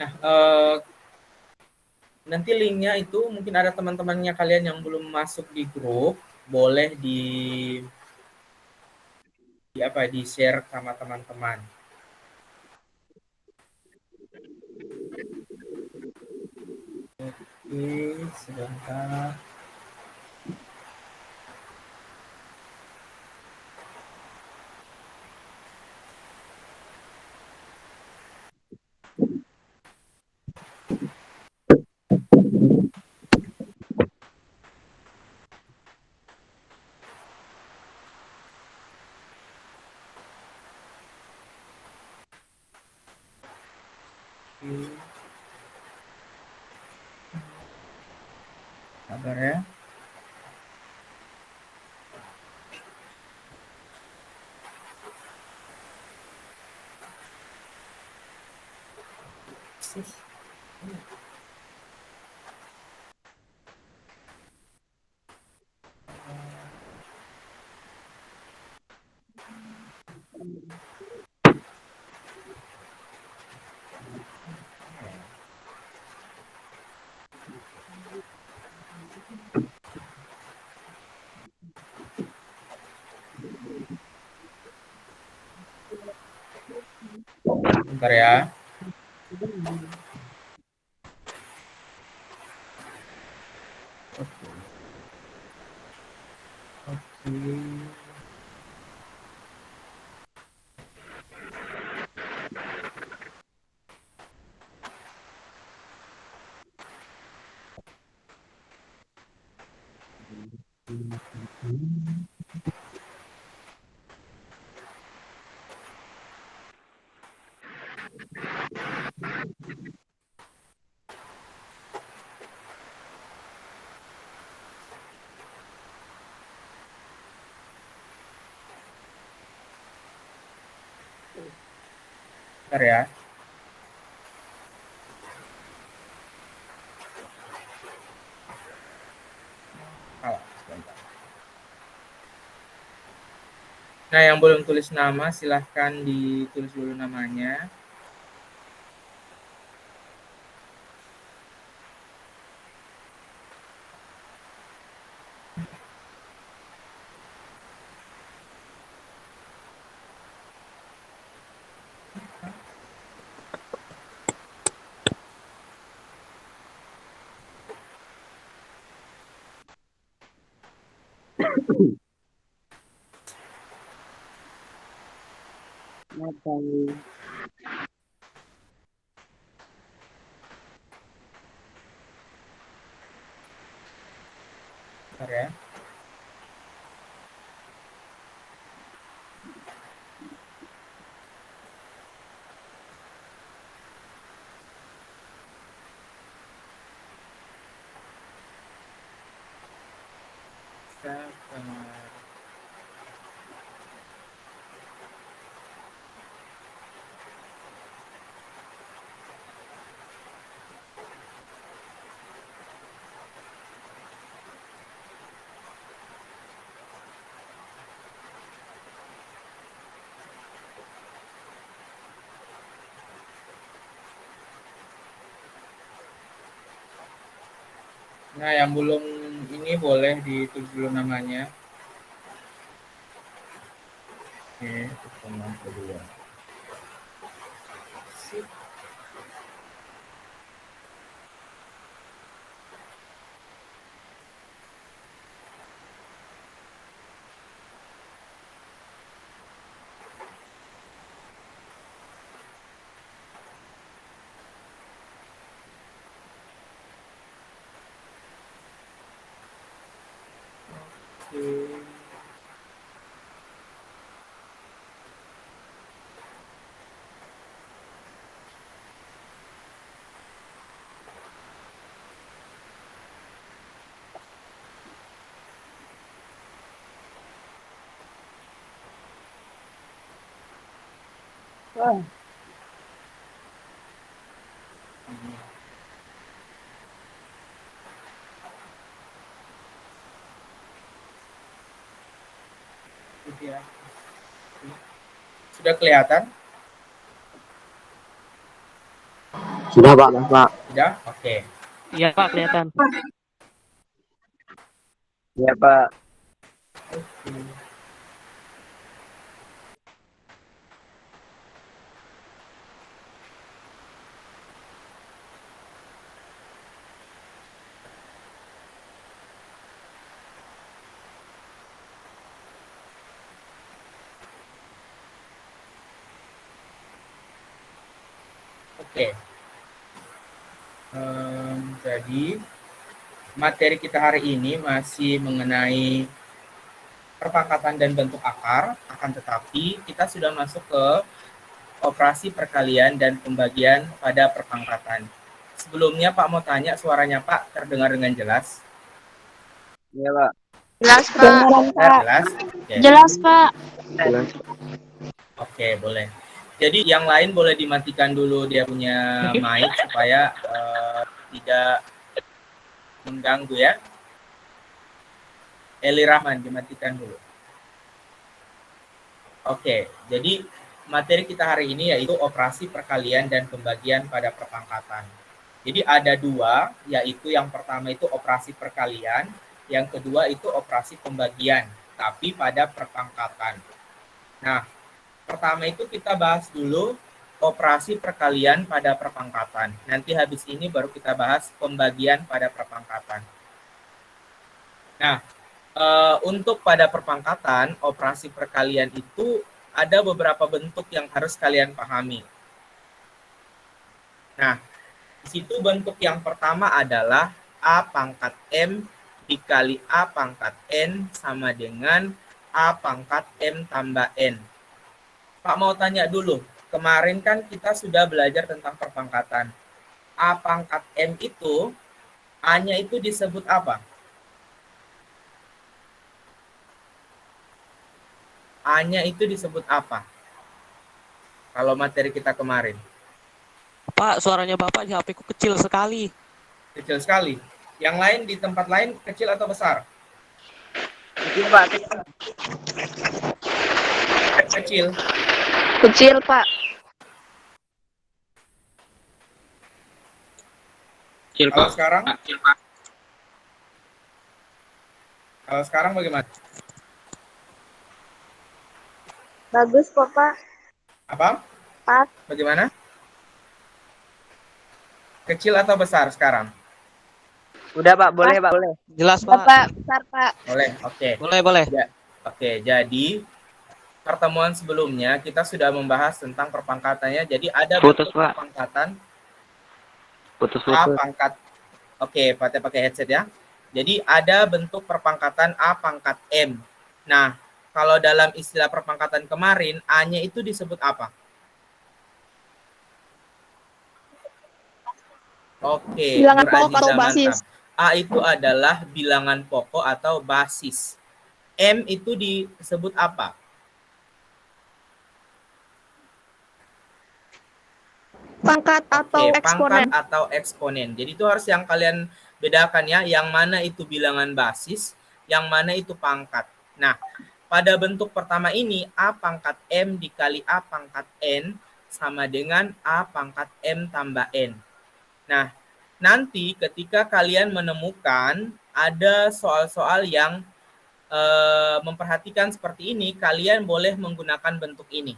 Nah, nanti linknya itu mungkin ada teman-temannya kalian yang belum masuk di grup, boleh di share sama teman-teman. Oke, sebentar. Sabar ya. Bentar ya. Oke. Bentar ya. Sebentar. Nah, yang belum tulis nama silahkan ditulis dulu namanya. Bentar ya. Nah, yang belum ini boleh ditulis dulu namanya. Oke, pertemuan kedua. Sip. Oke. Ya. Sudah kelihatan? Sudah Pak, Bapak. Sudah? Oke. Iya Pak, kelihatan. Iya Pak. Oke. Jadi materi kita hari ini masih mengenai perpangkatan dan bentuk akar, akan tetapi kita sudah masuk ke operasi perkalian dan pembagian pada perpangkatan. Sebelumnya Pak mau tanya, suaranya Pak terdengar dengan jelas? Iya Pak. Jelas, Pak. Jelas? Oke. Jelas, Pak. Jelas. Oke, boleh. Jadi yang lain boleh dimatikan dulu dia punya mic supaya tidak mengganggu ya. Eli Rahman dimatikan dulu. Oke, jadi materi kita hari ini yaitu operasi perkalian dan pembagian pada perpangkatan. Jadi ada dua, yaitu yang pertama itu operasi perkalian, yang kedua itu operasi pembagian, tapi pada perpangkatan. Nah, pertama itu kita bahas dulu operasi perkalian pada perpangkatan. Nanti habis ini baru kita bahas pembagian pada perpangkatan. Nah, untuk pada perpangkatan, operasi perkalian itu ada beberapa bentuk yang harus kalian pahami. Nah, di situ bentuk yang pertama adalah A pangkat M dikali A pangkat N sama dengan A pangkat M tambah N. Pak mau tanya dulu, kemarin kan kita sudah belajar tentang perpangkatan. A pangkat M itu, A-nya itu disebut apa? A-nya itu disebut apa? Kalau materi kita kemarin. Pak, suaranya Bapak di HP ku kecil sekali. Kecil sekali. Yang lain di tempat lain kecil atau besar? Kecil Pak. Kecil. Kecil, Pak. Kecil Kalau sekarang? Kalau sekarang bagaimana? Bagus kok, Pak. Apa? Pas. Bagaimana? Kecil atau besar sekarang? Udah Pak, boleh Pak, boleh. Jelas Pak. Bapak, besar, Pak. Boleh, oke. Boleh. Ya, oke, jadi pertemuan sebelumnya kita sudah membahas tentang perpangkatannya. Jadi ada Putus, bentuk Pak. perpangkatan Putus. A pangkat. Oke, pakai headset ya. Jadi ada bentuk perpangkatan A pangkat M. Nah, kalau dalam istilah perpangkatan kemarin, A-nya itu disebut apa? Oke, Bilangan Nur pokok Aziza, atau basis? mantap. A itu adalah bilangan pokok atau basis. M itu disebut apa? Pangkat atau Oke, eksponen? pangkat atau eksponen. Jadi itu harus yang kalian bedakan ya, yang mana itu bilangan basis, yang mana itu pangkat. Nah, pada bentuk pertama ini, A pangkat M dikali A pangkat N sama dengan A pangkat M tambah N. Nah, nanti ketika kalian menemukan ada soal-soal yang memperhatikan seperti ini, kalian boleh menggunakan bentuk ini.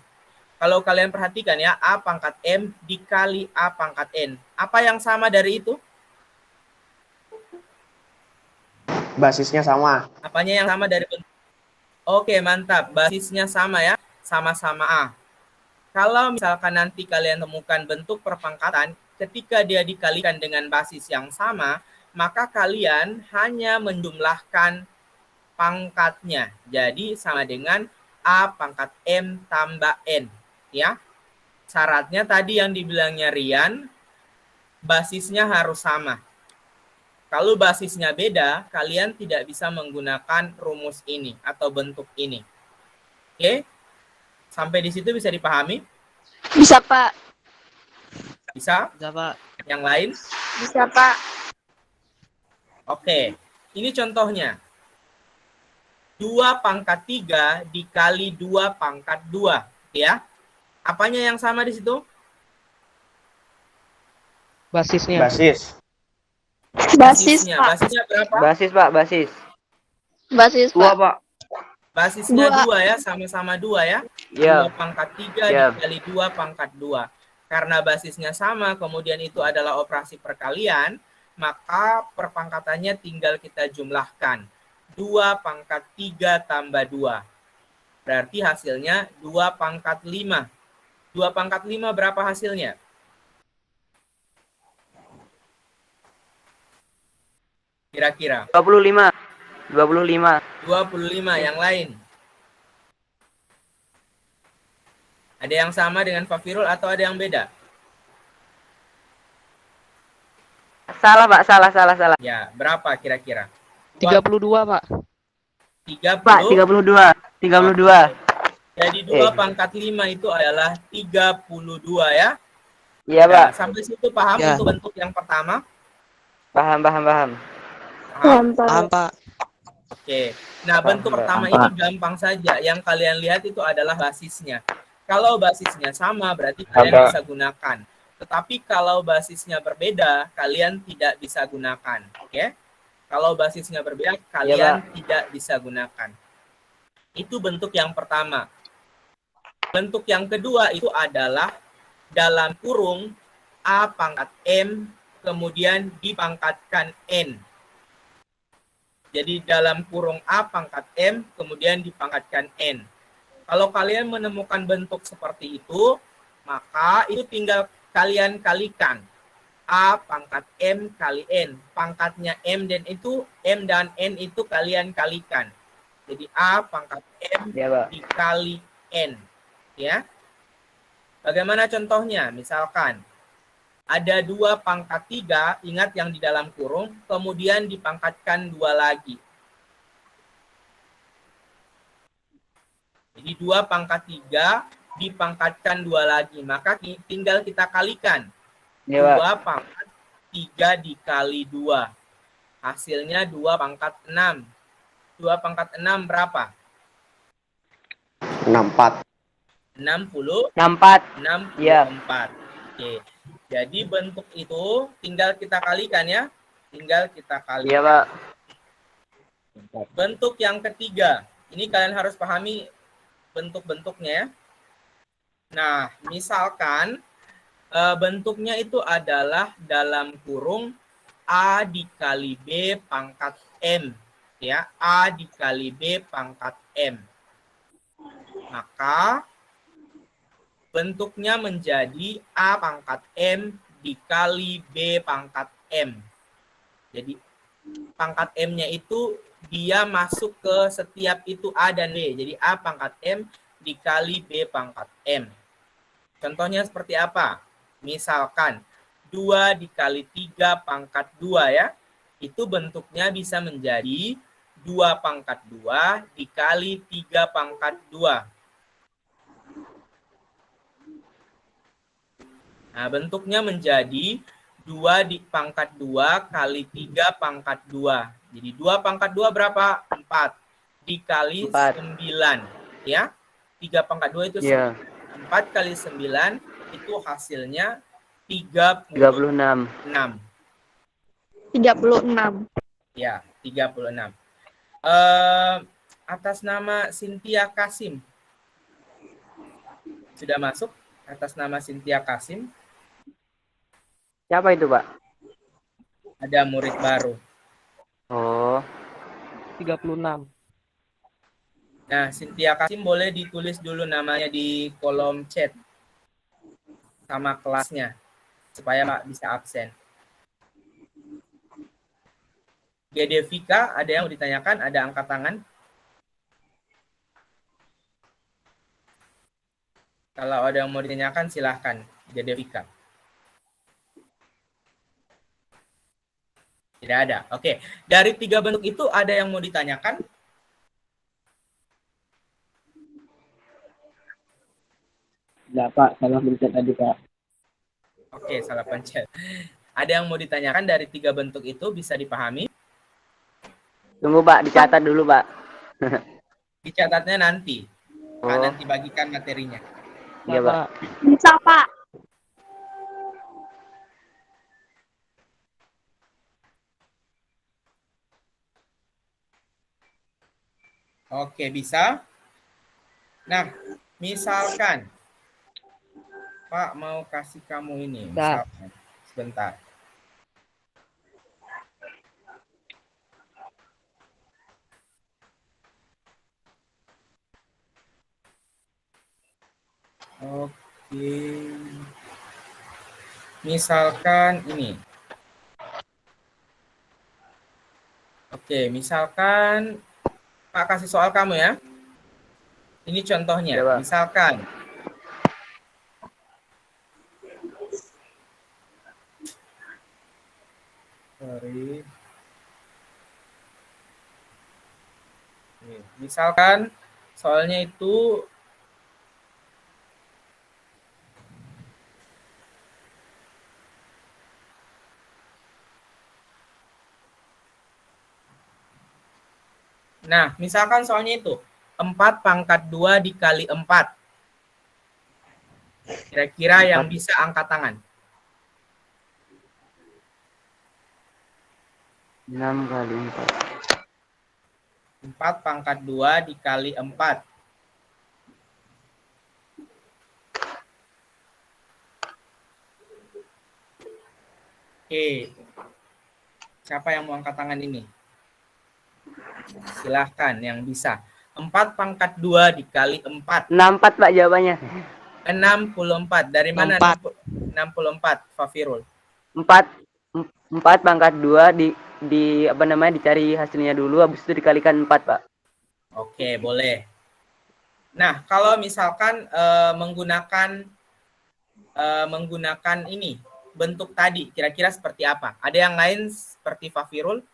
Kalau kalian perhatikan ya, A pangkat M dikali A pangkat N. Apa yang sama dari itu? Basisnya sama. Apanya yang sama dari bentuk? Oke, mantap. Basisnya sama ya, sama-sama A. Kalau misalkan nanti kalian temukan bentuk perpangkatan, ketika dia dikalikan dengan basis yang sama, maka kalian hanya menjumlahkan pangkatnya. Jadi sama dengan A pangkat M tambah N. Ya, syaratnya tadi yang dibilangnya Rian, basisnya harus sama. Kalau basisnya beda, kalian tidak bisa menggunakan rumus ini atau bentuk ini. Oke? Sampai di situ bisa dipahami? Bisa, Pak. Bisa? Bisa Pak. Yang lain? Bisa, Pak. Oke. Ini contohnya. 2 pangkat 3 dikali 2 pangkat 2. Ya. Apanya yang sama di situ? Basisnya. Basis. Basis, Pak. Basisnya berapa? Basis, Pak, basis. Basis, Dua, Pak. Pak. Basisnya Dua. 2 ya, sama-sama 2 ya. 2 Iya. pangkat 3 Iya. dikali 2 pangkat 2. Karena basisnya sama, kemudian itu adalah operasi perkalian, maka perpangkatannya tinggal kita jumlahkan. 2 pangkat 3 tambah 2. Berarti hasilnya 2 pangkat 5. 2 pangkat 5 berapa hasilnya? Kira-kira. 25. 25. 25 yang lain. Ada yang sama dengan Fafirul atau ada yang beda? Salah, Pak, salah. Ya, berapa kira-kira? 32, Pak. 30. Pak, 32. 32. Jadi 2 pangkat 5 itu adalah 32 ya. Iya, Ya, Pak. sampai situ paham Ya. untuk bentuk yang pertama? Paham. Paham? Paham, Pak. Oke. Nah, bentuk pertama ini gampang saja. Yang kalian lihat itu adalah basisnya. Kalau basisnya sama, berarti kalian bisa gunakan. Tetapi kalau basisnya berbeda, kalian tidak bisa gunakan. Oke? Kalau basisnya berbeda, kalian tidak bisa gunakan. Itu bentuk yang pertama. Bentuk yang kedua itu adalah dalam kurung A pangkat M, kemudian dipangkatkan N. Jadi dalam kurung A pangkat M, kemudian dipangkatkan N. Kalau kalian menemukan bentuk seperti itu, maka itu tinggal kalian kalikan. A pangkat M kali N. Pangkatnya M dan N itu kalian kalikan. Jadi A pangkat M dikali N. Ya. Bagaimana contohnya? Misalkan ada 2 pangkat 3, ingat yang di dalam kurung, kemudian dipangkatkan 2 lagi. Jadi 2 pangkat 3 dipangkatkan 2 lagi. Maka tinggal kita kalikan. 2 pangkat 3 dikali 2. Hasilnya 2 pangkat 6. 2 pangkat 6 berapa? 64. 64. Iya. Oke. Jadi bentuk itu tinggal kita kalikan ya. Tinggal kita kalikan. Iya, Pak. Bentuk yang ketiga. Ini kalian harus pahami bentuk-bentuknya ya. Nah, misalkan bentuknya itu adalah dalam kurung A dikali B pangkat M. Ya, A dikali B pangkat M. Maka bentuknya menjadi A pangkat M dikali B pangkat M. Jadi pangkat M-nya itu dia masuk ke setiap itu A dan B. Jadi A pangkat M dikali B pangkat M. Contohnya seperti apa? Misalkan 2 dikali 3 pangkat 2 ya. Itu bentuknya bisa menjadi 2 pangkat 2 dikali 3 pangkat 2. Nah, bentuknya menjadi 2 di pangkat 2 kali 3 pangkat 2. Jadi 2 pangkat 2 berapa? 4. Dikali 9. Ya. 3 pangkat 2 itu 4 kali 9 itu hasilnya 36. 36. Ya, 36. Atas nama Cynthia Kasim. Sudah masuk atas nama Cynthia Kasim. Siapa itu, Pak? Ada murid baru. Oh. 36. Nah, Cynthia Kasim boleh ditulis dulu namanya di kolom chat sama kelasnya supaya Pak bisa absen. GD Vika, ada yang mau ditanyakan? Ada angkat tangan? Kalau ada yang mau ditanyakan silahkan. GD Vika. Tidak ada. Oke. Dari 3 bentuk itu ada yang mau ditanyakan? Enggak, Pak. Salah pencet tadi, Pak. Oke, salah pencet. Ada yang mau ditanyakan dari 3 bentuk itu bisa dipahami? Tunggu, Pak. Dicatat dulu, Pak. Dicatatnya nanti. Nanti bagikan materinya. Iya, Pak. Bisa, Pak. Oke, bisa. Nah, misalkan Pak mau kasih kamu ini, misalkan. Sebentar. Oke. Misalkan ini. Oke, misalkan Pak kasih soal kamu ya. Ini contohnya. Ya, Pak. Misalkan sorry. Misalkan soalnya itu nah, misalkan soalnya itu 4 pangkat 2 dikali 4. Kira-kira yang bisa angkat tangan. 6 kali 4. 4 pangkat 2 dikali 4. Oke. Siapa yang mau angkat tangan ini? Silahkan yang bisa. 4 pangkat 2 dikali 4. 64, Pak, jawabannya. 64. Dari mana 64, Fafirul? 4 pangkat 2 di apa namanya, dicari hasilnya dulu, habis itu dikalikan 4, Pak. Oke, boleh. Nah, kalau misalkan menggunakan ini bentuk tadi, kira-kira seperti apa? Ada yang lain seperti Fafirul?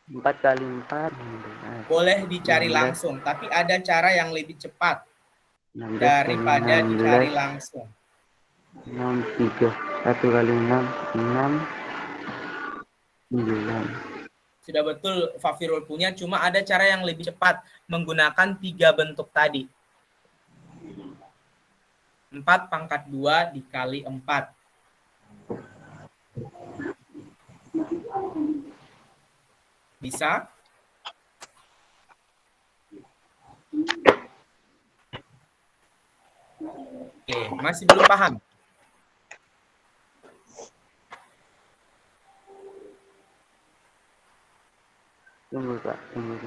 4 kali 4. Boleh dicari 16. langsung, tapi ada cara yang lebih cepat 16 daripada kali 16. dicari langsung. 6, 3. 1 kali 6, 6. 9. Sudah betul Fafirul punya, cuma ada cara yang lebih cepat menggunakan 3 bentuk tadi. 4 pangkat 2 dikali 4. Bisa? Oke, masih belum paham? Tunggu, Pak. Tunggu.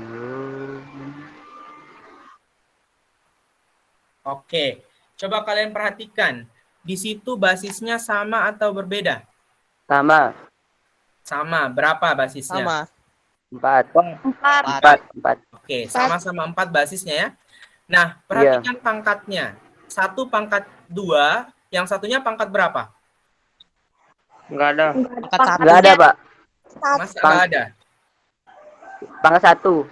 Oke, coba kalian perhatikan. Di situ basisnya sama atau berbeda? Sama. Sama. Berapa basisnya? Sama. 4. 4. 4. Oke, sama-sama 4 basisnya ya. Nah, perhatikan pangkatnya. 1 pangkat 2, yang satunya pangkat berapa? Enggak ada. Pangkat 1. Enggak ada, Pak. Masa nggak ada? Pangkat 1.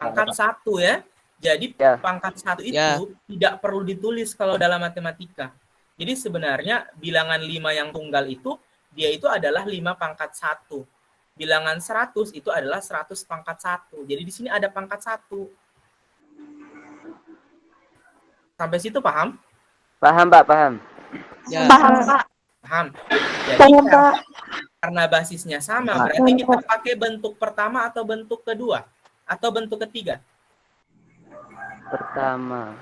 Pangkat 1 ya. Jadi Ya. pangkat 1 itu Ya. tidak perlu ditulis kalau dalam matematika. Jadi sebenarnya bilangan 5 yang tunggal itu, dia itu adalah 5 pangkat 1. Bilangan 100 itu adalah 100 pangkat 1. Jadi di sini ada pangkat 1. Sampai situ paham? Paham, Pak, paham. Ya. Paham, Pak. Paham. Jadi Paham, Pak. karena basisnya sama, berarti kita pakai bentuk pertama atau bentuk kedua? Atau bentuk ketiga? Pertama.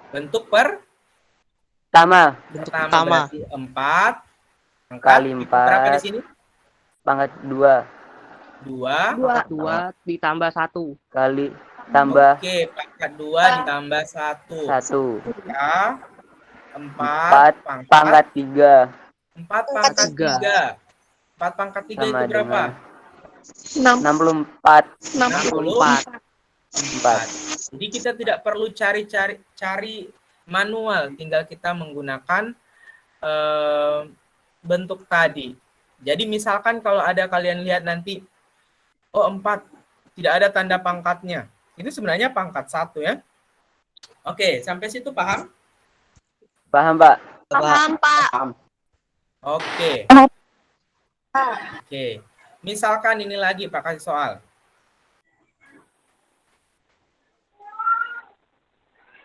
Bentuk Pertama. Pertama. berarti 4 Kali berapa di 4. sini? Pangkat 2. 2. 2 ditambah 1. Kali tambah Oke, pangkat 2 ditambah 1. 1. 4 Pangkat 3. 4 pangkat 3. 3. 4 pangkat 3 Sama itu berapa? 64. 64. 4. Jadi kita tidak perlu cari manual, tinggal kita menggunakan bentuk tadi. Jadi misalkan kalau ada kalian lihat nanti, oh 4, tidak ada tanda pangkatnya. Itu sebenarnya pangkat 1 ya. Oke, sampai situ paham? Paham, Pak? Paham, Pak. Oke. Oke. Misalkan ini lagi Pak kasih soal.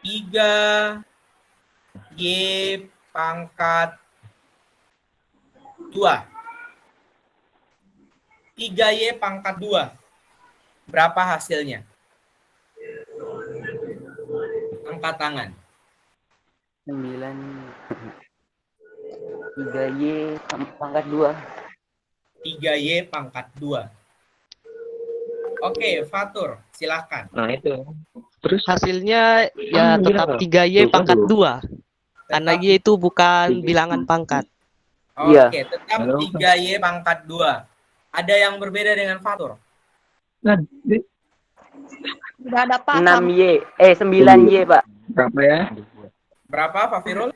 3 Y pangkat 2. 3Y pangkat 2. Berapa hasilnya? Angkat tangan. 9 3Y pangkat 2. 3Y pangkat 2. Oke, Fatur, silakan. Nah itu. Terus Hasilnya ya gila tetap loh. 3Y pangkat Waduh. 2. Karena Tetap, Y itu bukan bilangan pangkat. Iya. oke, tetap Halo. 3Y pangkat 2. Ada yang berbeda dengan Fatur? Nah, Udah ada paham. 6Y 9Y, Pak. berapa ya? Berapa, Pak Firul?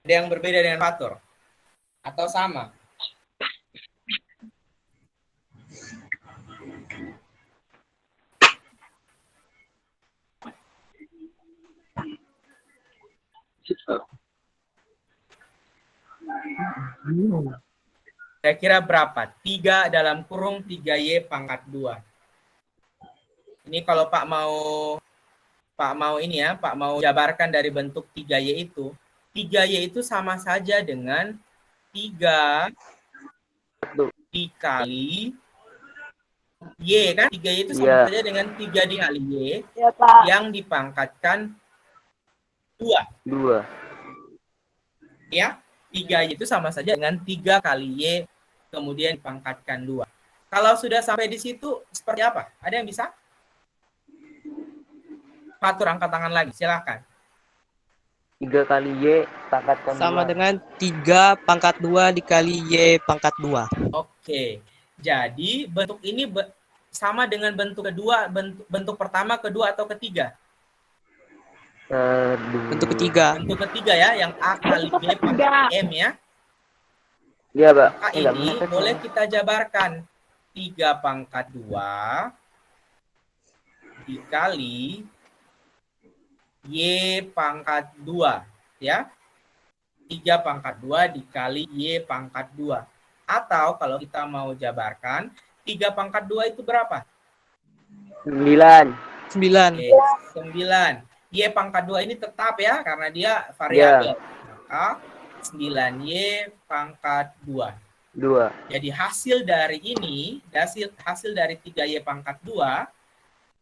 Ada yang berbeda dengan Fatur? Atau sama? Kira-kira berapa? 3 dalam kurung 3Y pangkat 2. Ini kalau Pak mau ini ya, Pak mau jabarkan dari bentuk 3Y itu. 3Y itu sama saja dengan 3 dikali Y kan? 3Y itu sama Iya. saja dengan 3 dikali Y Ya, Pak. yang dipangkatkan 2. 2. Ya, 3Y itu sama saja dengan 3 kali Y kemudian dipangkatkan 2. Kalau sudah sampai di situ seperti apa? Ada yang bisa? Fatur angkat tangan lagi, silakan. 3 kali Y pangkatkan 2. Sama dengan 3 pangkat 2 dikali Y pangkat 2. Oke. Jadi bentuk ini sama dengan bentuk kedua, bentuk pertama, kedua atau ketiga? Bentuk ketiga. Bentuk ketiga ya, yang A kali B pangkat M ya. Iya, Pak. Maka Enggak ini benar, boleh Pak. kita jabarkan 3 pangkat 2 dikali Y pangkat 2 ya. 3 pangkat 2 dikali Y pangkat 2. Atau kalau kita mau jabarkan 3 pangkat 2 itu berapa? 9. 9. Oke, 9. Y pangkat 2 ini tetap ya karena dia variabel. Maka 9Y pangkat 2. 2. Jadi hasil dari ini, hasil dari 3Y pangkat 2,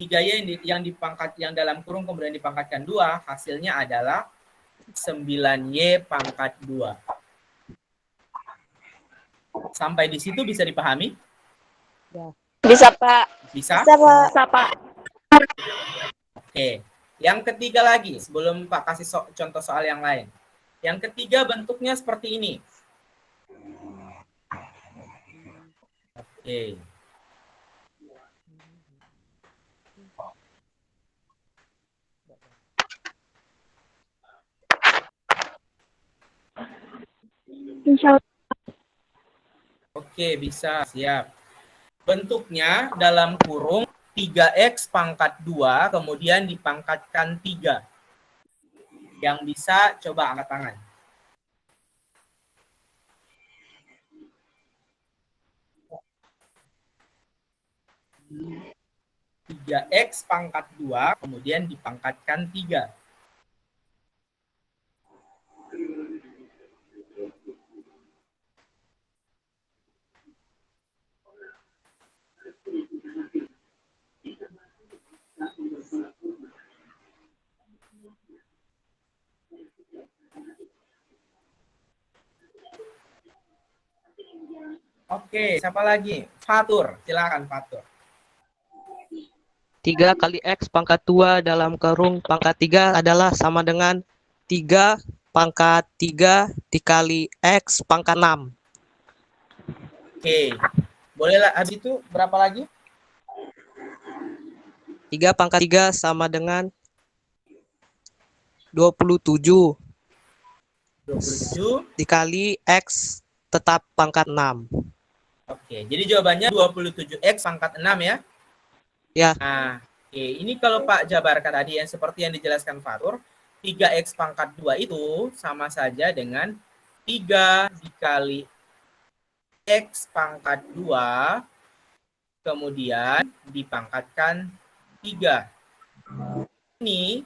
3Y yang dipangkat yang dalam kurung kemudian dipangkatkan 2, hasilnya adalah 9Y pangkat 2. Sampai di situ bisa dipahami? Bisa, Pak. Bisa? Bisa, Pak. Oke. Yang ketiga lagi, sebelum Pak kasih contoh soal yang lain. Yang ketiga bentuknya seperti ini. Oke. Insya Allah. Oke, bisa. Siap. Bentuknya dalam kurung 3X pangkat 2, kemudian dipangkatkan 3. Yang bisa, coba angkat tangan. Tiga X pangkat 2, kemudian dipangkatkan 3. Oke, siapa lagi? Fatur, silakan Fatur. 3 kali X pangkat 2 dalam kurung pangkat 3 adalah sama dengan 3 pangkat 3 dikali X pangkat 6. Oke, bolehlah habis itu berapa lagi? 3 pangkat 3 sama dengan 27 27. dikali X tetap pangkat 6. Oke, jadi jawabannya 27X pangkat 6 ya? Ya. Nah, oke. Ini kalau Pak jabarkan tadi yang seperti yang dijelaskan Fatur, 3X pangkat 2 itu sama saja dengan 3 dikali X pangkat 2, kemudian dipangkatkan 3. Ini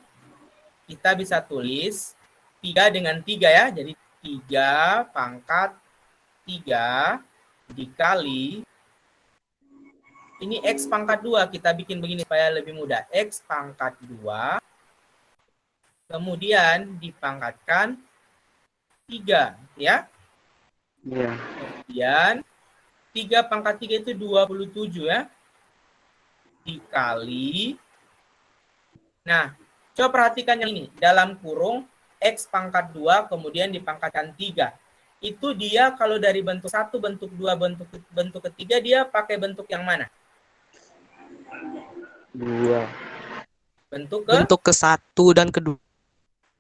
kita bisa tulis 3 dengan 3 ya, jadi 3 pangkat 3 dikali, ini X pangkat 2, kita bikin begini supaya lebih mudah. X pangkat 2, kemudian dipangkatkan 3, ya. Iya. Kemudian 3 pangkat 3 itu 27 ya. Dikali. Nah, coba perhatikan yang ini. Dalam kurung X pangkat 2 kemudian dipangkatkan 3. Itu dia kalau dari bentuk 1, bentuk 2, bentuk ketiga dia pakai bentuk yang mana? 2. Bentuk Bentuk ke-1 dan kedua.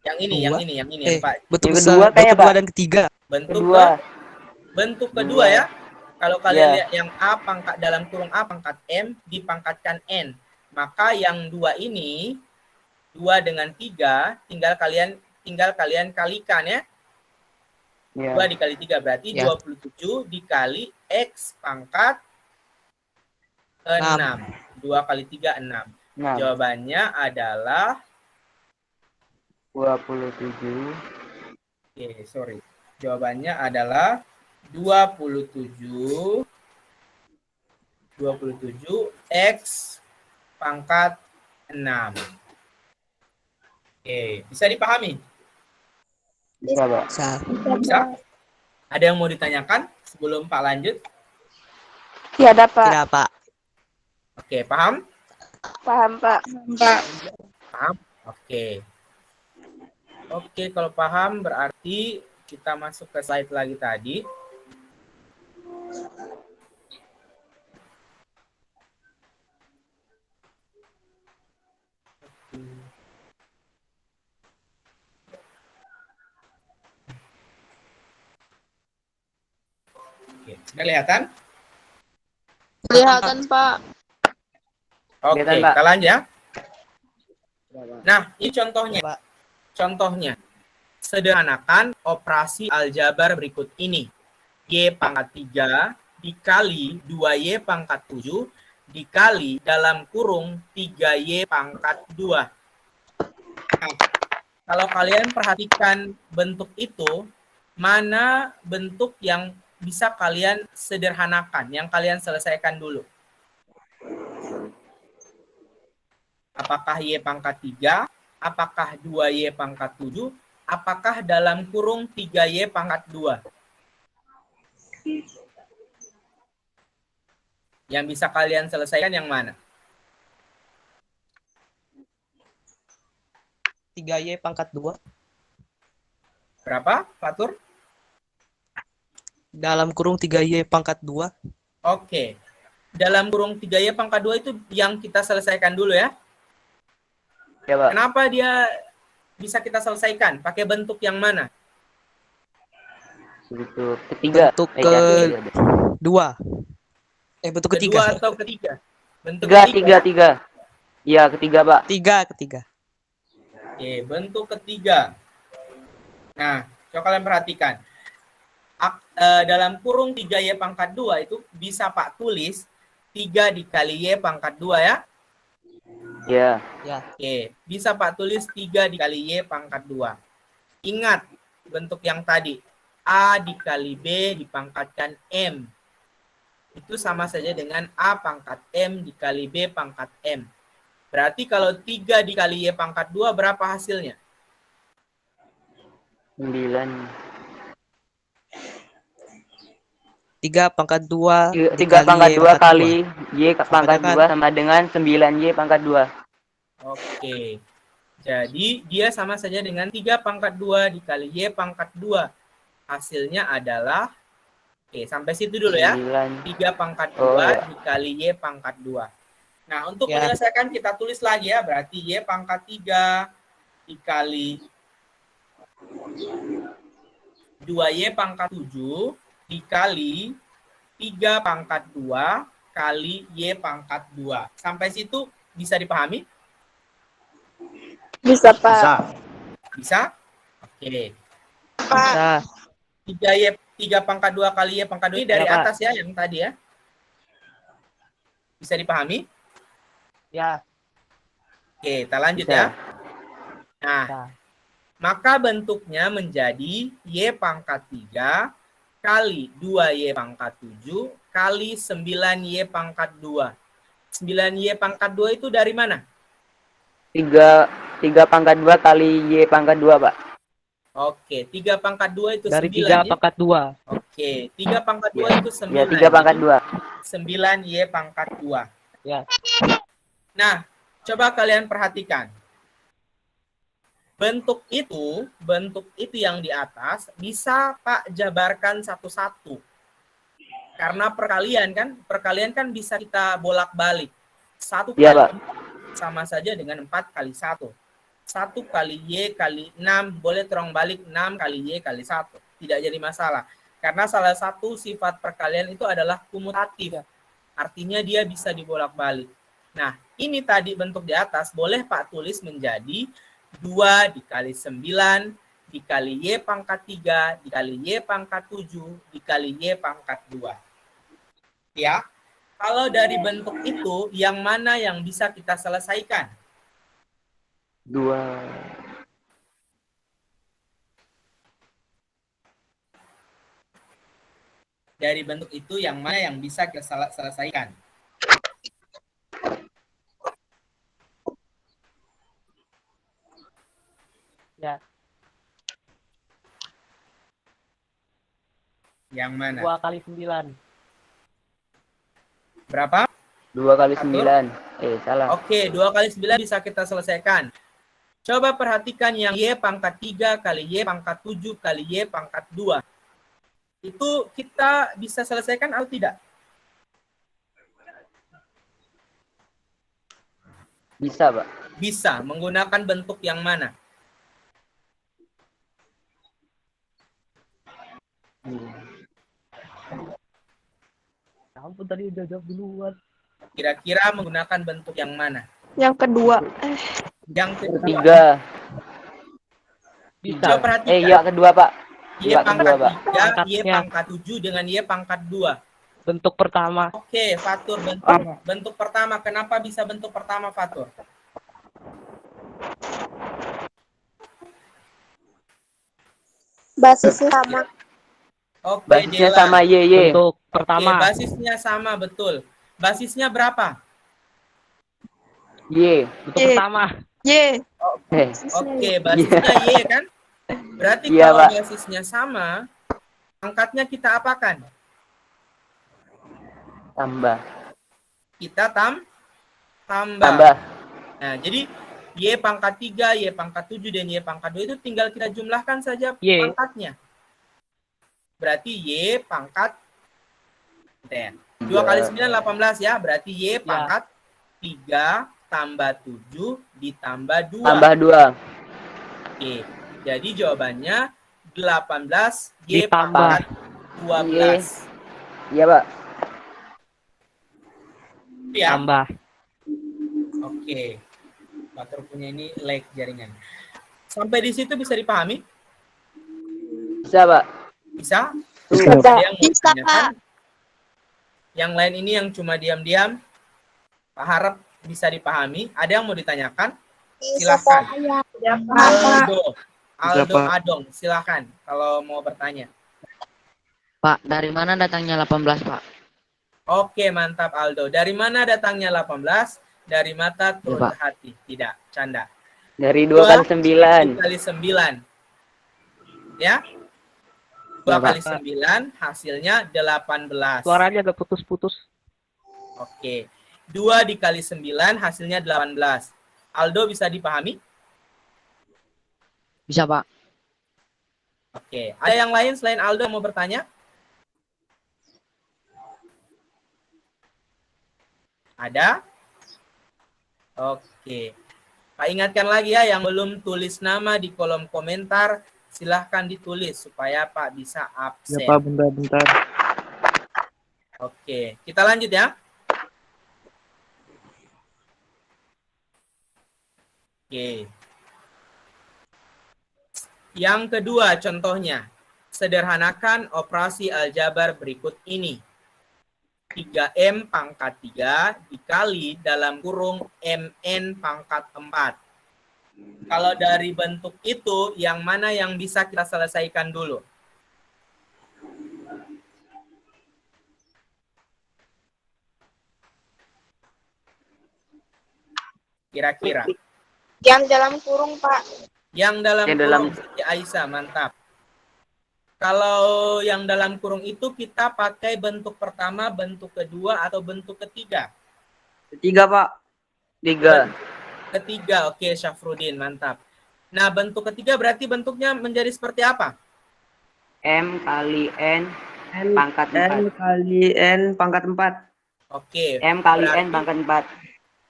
yang ini, yang Pak. Bentuk Yang kedua kayaknya, kedua Pak. dan ketiga. Bentuk kedua ya. Kalau kalian Iya. lihat yang A pangkat dalam kurung A pangkat M dipangkatkan N. Maka yang 2 ini 2 dengan 3 tinggal kalian kalikan ya. Iya. 2 dikali 3 berarti Ya. 27 dikali X pangkat 6. 2 kali 3 6. Nah, Jawabannya adalah 27. Jawabannya adalah 27 X pangkat 6. Bisa dipahami? Bisa, Pak. Bisa? Ada yang mau ditanyakan sebelum Pak lanjut? Tiada, Pak. Tidak, Pak. Oke, paham? Paham, Pak. Paham? Oke, kalau paham berarti kita masuk ke slide lagi tadi. Oke, sudah kelihatan? Kelihatan, Pak. Oke, Kelihatan, Pak. kita lanjut ya. Nah, ini contohnya. Pak. Contohnya, sederhanakan operasi aljabar berikut ini. Y pangkat 3 dikali 2Y pangkat 7 dikali dalam kurung 3Y pangkat 2. Nah, kalau kalian perhatikan bentuk itu, mana bentuk yang bisa kalian sederhanakan, yang kalian selesaikan dulu? Apakah Y pangkat 3? Apakah 2Y pangkat 7? Apakah dalam kurung 3Y pangkat 2? Yang bisa kalian selesaikan yang mana? 3Y pangkat 2. Berapa, Fatur? Dalam kurung 3Y pangkat 2. Oke. Dalam kurung 3Y pangkat 2 itu yang kita selesaikan dulu ya. Ya, Pak. Kenapa dia bisa kita selesaikan? Pakai bentuk yang mana? Bentuk ketiga. Bentuk Ketiga. kedua. Bentuk Kedua ketiga. atau ketiga? Bentuk Tiga. Iya, ketiga, Pak. Ketiga. Oke, bentuk ketiga. Nah, coba kalian perhatikan. Dalam kurung 3Y pangkat 2 itu bisa Pak tulis 3 dikali Y pangkat 2 ya. Iya. Oke, bisa Pak tulis 3 dikali Y pangkat 2. Ingat bentuk yang tadi. A dikali B dipangkatkan M. Itu sama saja dengan A pangkat M dikali B pangkat M. Berarti kalau 3 dikali Y pangkat 2 berapa hasilnya? 9. 3 pangkat 2 3 pangkat 2 kali Y pangkat dengan 2 sama dengan 9Y pangkat 2. Oke. Jadi dia sama saja dengan 3 pangkat 2 dikali Y pangkat 2. Hasilnya adalah, oke, sampai situ dulu ya. 3 pangkat 2 dikali Y pangkat 2. Nah, untuk menyelesaikan kita tulis lagi ya. Berarti Y pangkat 3 dikali 2Y pangkat 7 dikali 3 pangkat 2 kali Y pangkat 2. Sampai situ bisa dipahami? Bisa, Pak. Bisa? Oke. Bisa. 3 pangkat 2 kali Y pangkat 2 ini dari Ya, Pak. atas ya, yang tadi ya. Bisa dipahami? Ya. Oke, kita lanjut Bisa. ya. Nah, Bisa. maka bentuknya menjadi Y pangkat 3 kali 2Y pangkat 7 kali 9Y pangkat 2. 9Y pangkat 2 itu dari mana? 3 pangkat 2 kali Y pangkat 2, Pak. Oke, 3 pangkat 2 itu Dari 9 3 ya? pangkat 2. Oke, 3 pangkat 2 itu 9. Ya, 3 pangkat 2. 9Y pangkat 2. Ya. Nah, coba kalian perhatikan. Bentuk itu yang di atas bisa Pak jabarkan satu-satu. Karena perkalian kan bisa kita bolak-balik. 1 Iya, kali Pak. 4 sama saja dengan 4 kali 1. 1 kali Y kali 6, boleh terong balik 6 kali Y kali 1. Tidak jadi masalah. Karena salah satu sifat perkalian itu adalah kumulatif. Artinya dia bisa dibolak-balik. Nah, ini tadi bentuk di atas, boleh Pak tulis menjadi 2 dikali 9, dikali Y pangkat 3, dikali Y pangkat 7, dikali Y pangkat 2. Ya, kalau dari bentuk itu, yang mana yang bisa kita selesaikan? 2. Dari bentuk itu yang mana yang bisa kita selesaikan? Ya. Yang mana? 2 kali 9. Berapa? 2 kali Atur. 9. Salah. Oke, 2 kali 9 bisa kita selesaikan. Coba perhatikan yang Y pangkat 3 kali Y pangkat 7 kali Y pangkat 2. Itu kita bisa selesaikan atau tidak? Bisa, Pak. Bisa. Menggunakan bentuk yang mana? Ya ampun, tadi udah jawab duluan. Kira-kira menggunakan bentuk yang mana? Yang kedua. Yang kedua. 3. Bisa. Coba perhatikan. Iya, kedua, Pak. Y Iya, pangkat kedua, Pak. 3, Y Pangkatnya. pangkat 7 dengan Y pangkat 2. Bentuk pertama. Oke, Fatur, bentuk pertama. Kenapa bisa bentuk pertama, Fatur? Basisnya sama. Oke, Basisnya Dela. sama Y. Bentuk Oke, pertama. basisnya sama, betul. Basisnya berapa? Y. Bentuk Y. pertama. Y. Oke, basisnya Y kan? Berarti Iya, kalau Pak. basisnya sama, pangkatnya kita apakan? Tambah. Kita tambah. Tambah. Nah, jadi Y pangkat 3, Y pangkat 7, dan Y pangkat 2 itu tinggal kita jumlahkan saja Y. pangkatnya. Berarti Y pangkat 2 kali 9, 18 ya. Berarti Y pangkat 3 tambah 7 ditambah 2. Tambah 2. Oke. Jadi jawabannya 18 Y Ditambah. pangkat 12. Iya, Pak. Ya. Tambah. Oke. Batur punya ini lag jaringan. Sampai di situ bisa dipahami? Bisa, Pak. Bisa? Bisa. Ada yang mau Bisa, ditanyakan? Yang lain ini yang cuma diam-diam. Pak harap bisa dipahami. Ada yang mau ditanyakan? Silakan. Aldo Pak. Adong, silakan kalau mau bertanya. Pak, dari mana datangnya 18, Pak? Oke, mantap Aldo. Dari mana datangnya 18? Dari mata turun Pak. ke hati. Tidak, canda. Dari 2 kali 9. 2 kali 9. Ya? 2 Ya, Pak. kali 9 hasilnya 18. Suaranya agak putus-putus. Oke. 2 dikali 9 hasilnya 18. Aldo bisa dipahami? Bisa, Pak. Oke. Ada yang lain selain Aldo yang mau bertanya? Ada? Oke. Pak ingatkan lagi ya, yang belum tulis nama di kolom komentar, silahkan ditulis supaya Pak bisa Ya, absen. Pak, bentar-bentar. Oke, kita lanjut ya. Oke. Yang kedua contohnya, sederhanakan operasi aljabar berikut ini. 3M pangkat 3 dikali dalam kurung MN pangkat 4. Kalau dari bentuk itu, yang mana yang bisa kita selesaikan dulu? Kira-kira. Yang dalam kurung, Pak. Yang dalam Yang kurung, dalam- Siti Aisyah, mantap. Kalau yang dalam kurung itu kita pakai bentuk pertama, bentuk kedua, atau bentuk ketiga? Ketiga, Pak. Tiga. Ketiga, oke, Syafruddin, mantap. Nah, bentuk ketiga berarti bentuknya menjadi seperti apa? M kali N pangkat 4. N kali N pangkat 4. Oke, M kali berarti N pangkat 4.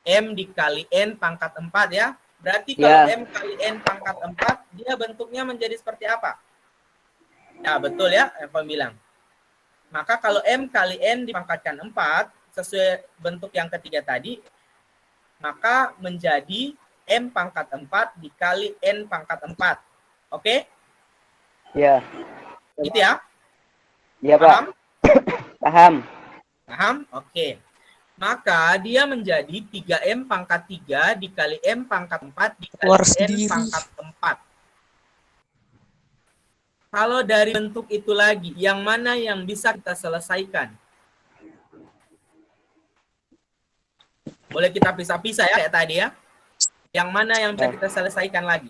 M dikali N pangkat 4 ya. Berarti kalau Ya. M kali N pangkat 4, dia bentuknya menjadi seperti apa? Ya, betul ya, Evan bilang. Maka kalau M kali N dipangkatkan 4, sesuai bentuk yang ketiga tadi, maka menjadi M pangkat 4 dikali N pangkat 4. Oke? Ya. Gitu ya? Iya, Pak. Paham? Paham. Paham? Oke. Maka dia menjadi 3M pangkat 3 dikali M pangkat 4 dikali Keluar N sendiri. pangkat 4. Kalau dari bentuk itu lagi, yang mana yang bisa kita selesaikan? Boleh kita pisah-pisah ya kayak tadi ya. Yang mana yang bisa kita selesaikan lagi?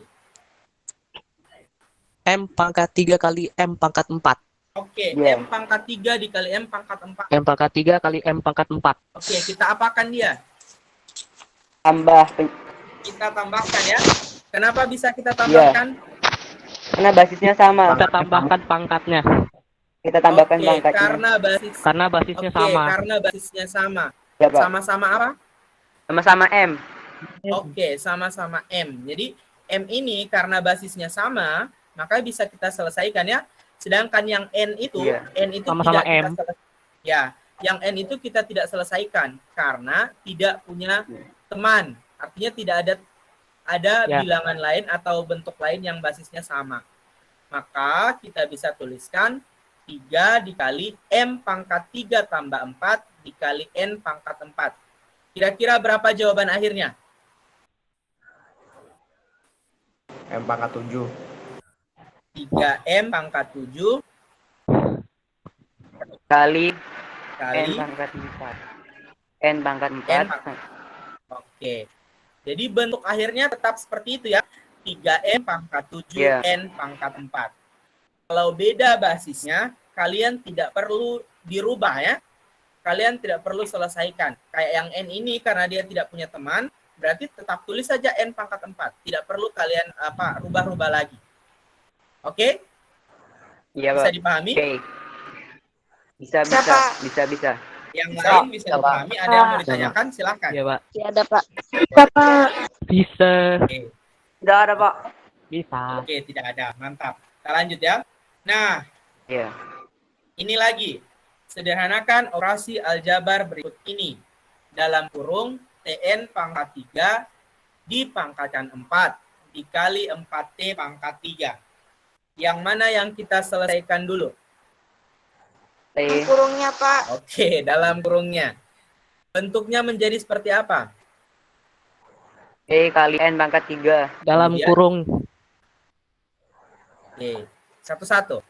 M pangkat 3 kali M pangkat 4. Oke, Ya. M pangkat 3 dikali M pangkat 4. M pangkat 3 kali M pangkat 4. Oke, kita apakan dia? Tambah Kita tambahkan ya. Kenapa bisa kita tambahkan? karena basisnya sama. Kita tambahkan pangkatnya. Kita tambahkan Oke, pangkatnya. Karena basisnya Oke, sama. karena basisnya sama. Ya, Pak. Sama-sama apa? Sama-sama M. Oke, sama-sama M. Jadi M ini karena basisnya sama, maka bisa kita selesaikan ya. Sedangkan yang N itu, Iya. N itu Sama-sama tidak kita M. ya, yang N itu kita tidak selesaikan karena tidak punya teman. Artinya tidak ada Ya. bilangan lain atau bentuk lain yang basisnya sama. Maka kita bisa tuliskan 3 dikali M pangkat 3 tambah 4 dikali N pangkat 4. Kira-kira berapa jawaban akhirnya? M pangkat 7. 3M pangkat 7 Kali N kali pangkat 4. N pangkat 4. Oke. Jadi bentuk akhirnya tetap seperti itu ya. 3M pangkat 7 Iya. N pangkat 4. Kalau beda basisnya, kalian tidak perlu dirubah ya. Kalian tidak perlu selesaikan. Kayak yang N ini karena dia tidak punya teman, berarti tetap tulis saja N pangkat 4. Tidak perlu kalian rubah-rubah lagi. Oke? Iya, Bisa Pak. dipahami? Oke. Bisa. Bisa. Yang lain bisa dipahami? Ada yang mau ditanyakan? Silakan. Iya, Pak. Ya ada, Pak. Bisa. Tidak ada, Pak. Bisa. Oke, tidak ada. Mantap. Kita lanjut ya. Nah, Iya. ini lagi. Sederhanakan orasi aljabar berikut ini. Dalam kurung TN pangkat 3 dipangkatkan 4 dikali 4T pangkat 3. Yang mana yang kita selesaikan dulu? T. Kurungnya, Pak. Oke, dalam kurungnya. Bentuknya menjadi seperti apa? T kali N pangkat 3. Dalam Kemudian? kurung Oke, satu-satu.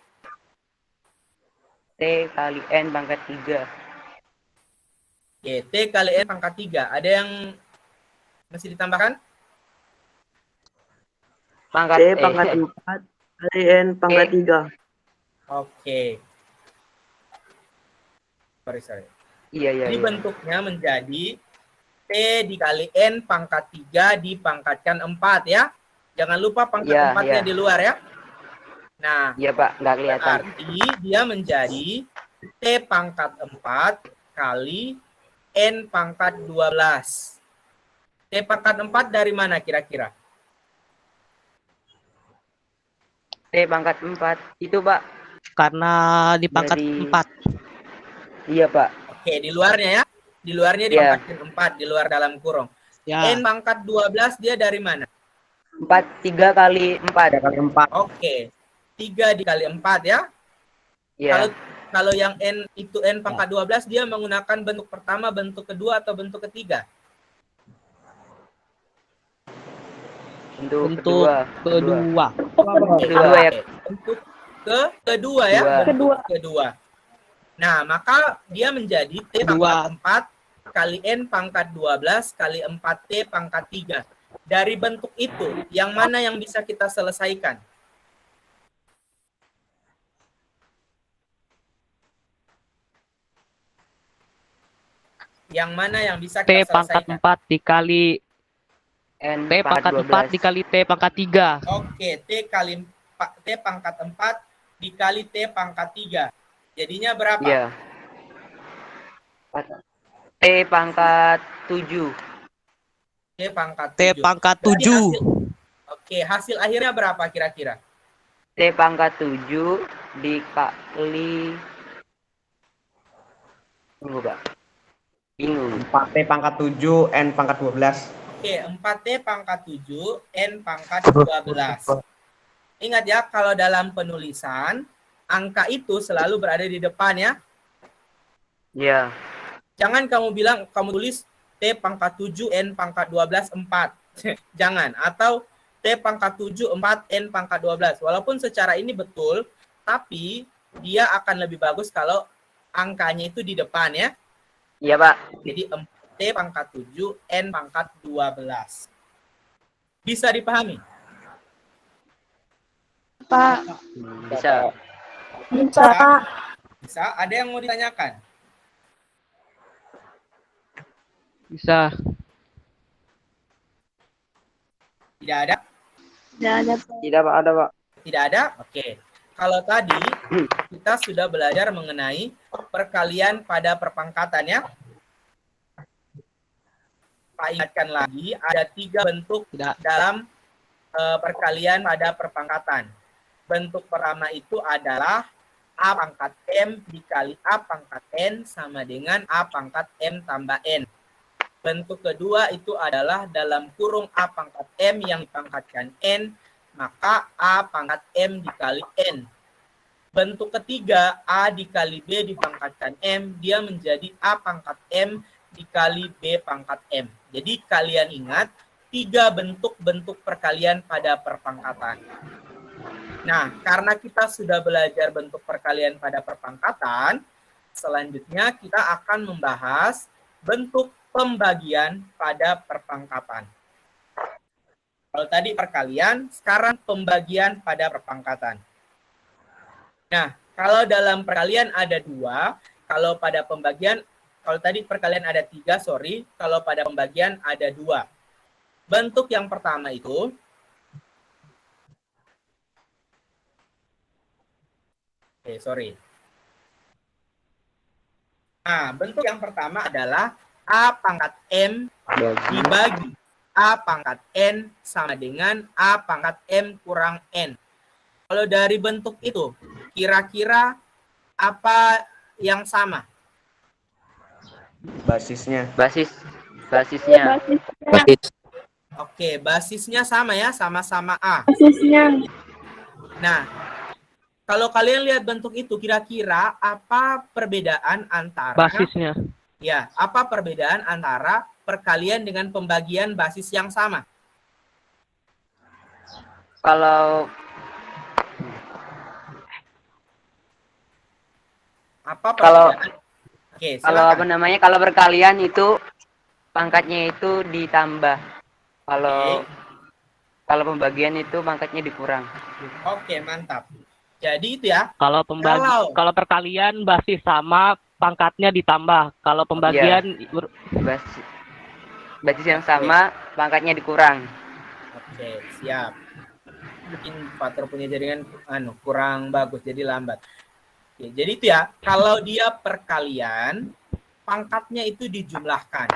T kali N pangkat 3. Oke, T kali N pangkat 3. Ada yang masih ditambahkan? Pangkat T pangkat 4 kali N pangkat 3. Oke. Sorry. Iya. Jadi bentuknya menjadi T dikali N pangkat 3 dipangkatkan 4 ya. Jangan lupa pangkat Iya, 4-nya iya. di luar ya. Nah, Iya, Pak. Nggak kelihatan. berarti dia menjadi T pangkat 4 kali N pangkat 12. T pangkat 4 dari mana kira-kira? T pangkat 4. Itu, Pak. karena di pangkat Jadi- 4. Iya, Pak. Oke, di luarnya ya. Di luarnya Iya. dipangkatkan 4, di luar dalam kurung. Ya. N pangkat 12 dia dari mana? 3 kali 4. Oke. 3 dikali 4 ya. Iya. Kalau yang N itu N pangkat 12 dia menggunakan bentuk pertama, bentuk kedua atau bentuk ketiga? Bentuk Bentuk kedua. kedua. Kedua ya. Bentuk kedua ya, Kedua. bentuk kedua. Nah, maka dia menjadi T Kedua. pangkat 4 kali N pangkat 12 kali 4T pangkat 3. Dari bentuk itu, yang mana yang bisa kita selesaikan? Yang mana yang bisa T kita pangkat selesaikan? 4 dikali N T pangkat 4 dikali T pangkat 3. Oke, T pangkat 4 dikali T pangkat 3. Jadinya berapa? Iya. T pangkat 7. T pangkat T 7. pangkat Berarti 7. Oke, hasil akhirnya berapa kira-kira? T pangkat 7 dikali... Tunggu, Pak. Bingung. 4T pangkat 7, N pangkat 12. Oke, 4T pangkat 7, N pangkat 12. Ingat ya, kalau dalam penulisan, angka itu selalu berada di depan ya. Iya. Jangan kamu bilang, kamu tulis T pangkat 7, N pangkat 12, 4. Jangan. Atau T pangkat 7, 4, N pangkat 12. Walaupun secara ini betul, tapi dia akan lebih bagus kalau angkanya itu di depan ya. Iya, Pak. Jadi T pangkat 7, N pangkat 12. Bisa dipahami? Pak. Bisa. Bisa, Pak. Bisa? Ada yang mau ditanyakan? Bisa. Tidak ada? Tidak ada, Pak. Tidak, Pak. Ada, Pak. Tidak ada? Oke. Kalau tadi kita sudah belajar mengenai perkalian pada perpangkatan ya. Pak ingatkan lagi, ada 3 bentuk Tidak. dalam perkalian pada perpangkatan. Bentuk pertama itu adalah A pangkat M dikali A pangkat N sama dengan A pangkat M tambah N. Bentuk kedua itu adalah dalam kurung A pangkat M yang dipangkatkan N, maka A pangkat M dikali N. Bentuk ketiga, A dikali B dipangkatkan M, dia menjadi A pangkat M dikali B pangkat M. Jadi kalian ingat, 3 bentuk-bentuk perkalian pada perpangkatan. Nah, karena kita sudah belajar bentuk perkalian pada perpangkatan, selanjutnya kita akan membahas bentuk pembagian pada perpangkatan. Kalau tadi perkalian, sekarang pembagian pada perpangkatan. Nah, kalau dalam perkalian ada 2, kalau pada pembagian, kalau tadi perkalian ada 3, kalau pada pembagian ada 2. Bentuk yang pertama itu, Nah, bentuk yang pertama adalah A pangkat M dibagi A pangkat N sama dengan A pangkat M kurang N. Kalau dari bentuk itu, kira-kira apa yang sama? Basisnya. Basisnya. Oke, basisnya sama ya, sama-sama A. Basisnya. Nah, kalau kalian lihat bentuk itu, kira-kira apa perbedaan antara Basisnya. Ya, apa perbedaan antara perkalian dengan pembagian basis yang sama? Kalau Apa Kalau- perbedaan? Oke, kalau apa silakan. namanya? Kalau berkalian itu pangkatnya itu ditambah. Kalau kalau pembagian itu pangkatnya dikurang. Oke, mantap. Jadi itu ya. Kalau kalau perkalian basis sama, pangkatnya ditambah. Kalau pembagian Basis yang sama, pangkatnya dikurang. Oke, siap. Mungkin Fatur punya jaringan kurang bagus, jadi lambat. Oke, jadi itu ya, kalau dia perkalian, pangkatnya itu dijumlahkan.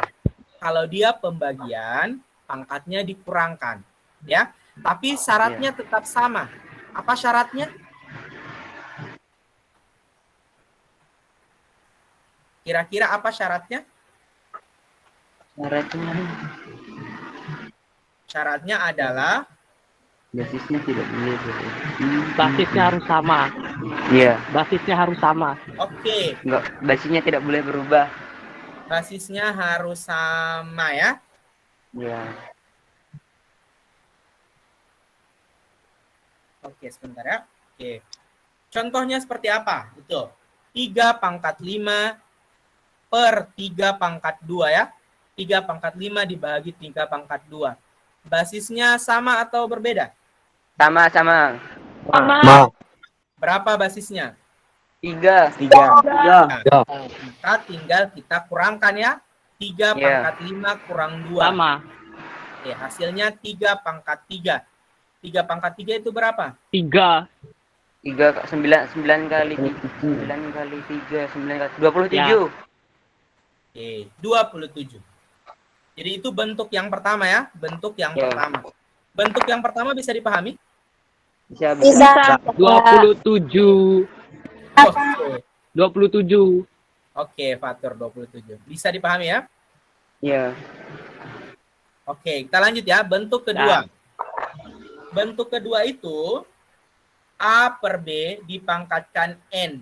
Kalau dia pembagian, pangkatnya dikurangkan. Ya, tapi syaratnya tetap sama. Apa syaratnya? Kira-kira apa syaratnya? Syaratnya adalah Basisnya tidak boleh. basisnya harus sama. Iya. Basisnya harus sama. oke, Enggak, basisnya tidak boleh berubah. basisnya harus sama ya. Iya. Oke, sebentar ya. Oke. Contohnya seperti apa? Itu. 3 pangkat 5 per 3 pangkat 2 ya. 3 pangkat 5 dibagi 3 pangkat 2. Basisnya sama atau berbeda? Sama-sama. Berapa basisnya? 3. 3. Nah, maka tinggal kita kurangkan ya. 3 Iya. pangkat 5 kurang 2. Sama. Oke, hasilnya 3 pangkat 3. 3 pangkat 3 itu berapa? 3. 9 kali 9 kali 3 9 kali 27. Oke, 27. Jadi itu bentuk yang pertama ya, bentuk yang Ya. pertama. Bentuk yang pertama bisa dipahami? Bisa. Bisa. 27. Oke. 27. Oke, faktor 27. Bisa dipahami ya? Iya. Oke, kita lanjut ya. Bentuk kedua. Bentuk kedua itu A per B dipangkatkan N.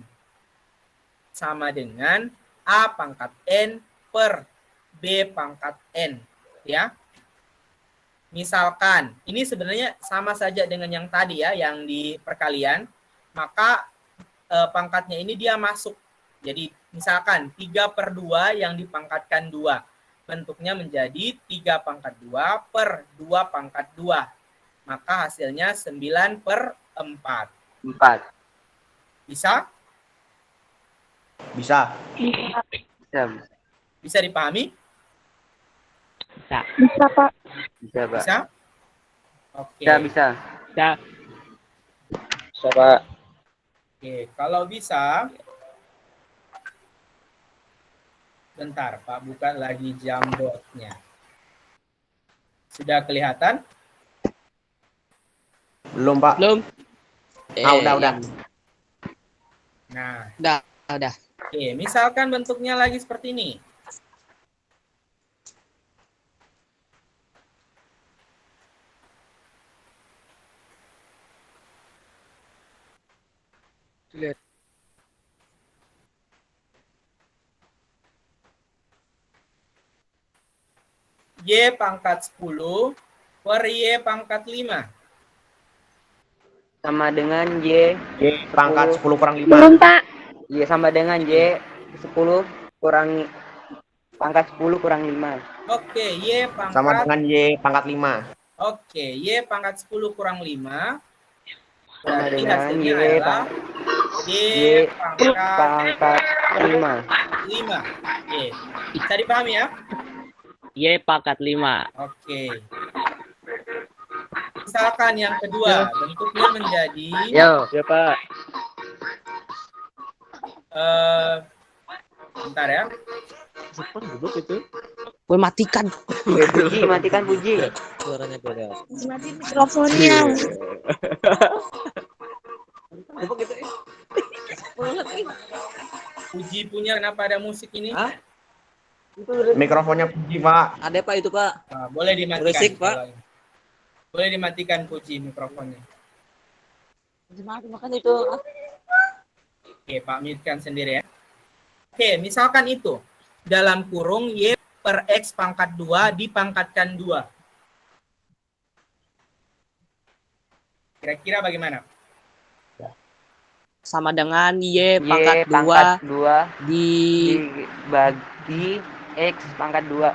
Sama dengan A pangkat N per B pangkat N. Ya. Misalkan, ini sebenarnya sama saja dengan yang tadi ya, yang di perkalian. Maka pangkatnya ini dia masuk. Jadi misalkan 3 per 2 yang dipangkatkan 2. Bentuknya menjadi 3 pangkat 2 per 2 pangkat 2. Maka hasilnya 9 per 4. 4. Bisa? Bisa. Bisa. Bisa dipahami? Bisa, Pak. Bisa, Pak. Bisa? Oke. Bisa. Ya. Bisa, Pak. Oke, kalau bisa, bentar, Pak, buka lagi Jamboardnya. Sudah kelihatan? Belum, Pak. Belum. Udah. Nah, Udah. oke, misalkan bentuknya lagi seperti ini. Lihat. Y pangkat 10 per Y pangkat 5. Sama dengan Y. Y pangkat 10 kurang 5. Belum, Pak. Y sama dengan Y 10 kurang pangkat 10 kurang 5. Oke, Y pangkat Sama dengan Y pangkat 5. Oke, Y pangkat 10 kurang 5. Sama Berarti dengan hasilnya Y adalah Y pangkat 5. 5. Oke, bisa dipahami ya? Y pangkat 5. Oke. Misalkan yang kedua, bentuknya menjadi Ya, Pak. bentar ya. Gue matikan. Matikan Puji. Suaranya beda. Mati mikrofonnya. Puji punya kenapa ada musik ini? Mikrofonnya Puji, Pak. Ada Pak itu Pak. Nah, boleh dimatikan. Berisik, Pak. Boleh dimatikan Puji mikrofonnya. Makan itu. Oke, Pak mute-kan sendiri ya. Oke, misalkan itu. Dalam kurung Y per X pangkat 2 dipangkatkan 2. Kira-kira bagaimana? Sama dengan Y Y pangkat 2 pangkat 2 dibagi X pangkat 2.